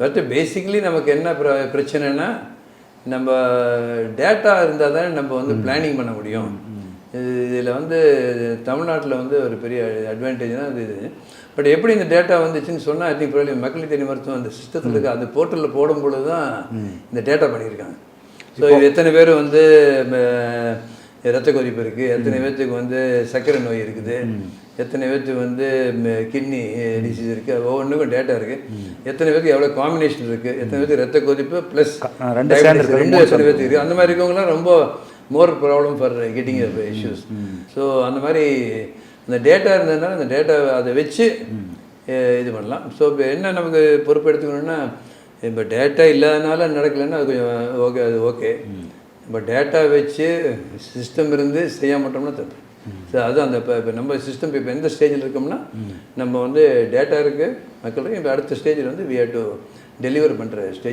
But basically நமக்கு என்ன பிரச்சனைனா நம்ம டேட்டா இருந்தால் தானே நம்ம வந்து பிளானிங் பண்ண முடியும். இதில் வந்து தமிழ்நாட்டில் வந்து ஒரு பெரிய அட்வான்டேஜ்னால் அது இது. பட் எப்படி இந்த டேட்டா வந்துச்சுன்னு சொன்னால் ஐ திங்க் மக்கள் தேடி மருத்துவம் அந்த சிஸ்டத்தில் இருக்குது. அந்த போர்ட்டலில் போடும்பொழுது தான் இந்த டேட்டா பண்ணியிருக்காங்க. ஸோ இது எத்தனை பேர் வந்து இரத்த கொதிப்பு இருக்குது, எத்தனை பேர்த்துக்கு வந்து சர்க்கரை நோய் இருக்குது, எத்தனை பேர்த்துக்கு வந்து கிட்னி டிசீஸ் இருக்குது, ஒவ்வொன்றுக்கும் டேட்டா இருக்குது. எத்தனை பேருக்கு எவ்வளோ காம்பினேஷன் இருக்குது, எத்தனை பேருக்கு ரத்த கொதிப்பு ப்ளஸ் ரெண்டு எத்தனை பேர்த்துக்கு இருக்குது. அந்த மாதிரி இருக்கவங்களாம் ரொம்ப மோர் problem for getting issues. So அந்த மாதிரி இந்த டேட்டா இருந்ததுனால அந்த டேட்டா அதை வச்சு இது பண்ணலாம். ஸோ இப்போ என்ன நமக்கு பொறுப்பு எடுத்துக்கணுன்னா, இப்போ டேட்டா இல்லாதனால நடக்கலைன்னா அது கொஞ்சம் ஓகே, அது ஓகே. இப்போ டேட்டா வச்சு சிஸ்டம் இருந்து செய்ய மாட்டோம்னா தப்பு. ஸோ அது அந்த இப்போ நம்ம சிஸ்டம் இப்போ எந்த ஸ்டேஜில் இருக்கோம்னா, நம்ம வந்து டேட்டா இருக்குது மக்களுக்கு. இப்போ அடுத்த ஸ்டேஜில் வந்து வி ஹேவ் டு டெலிவர் பண்ணுற ஸ்டேஜ்.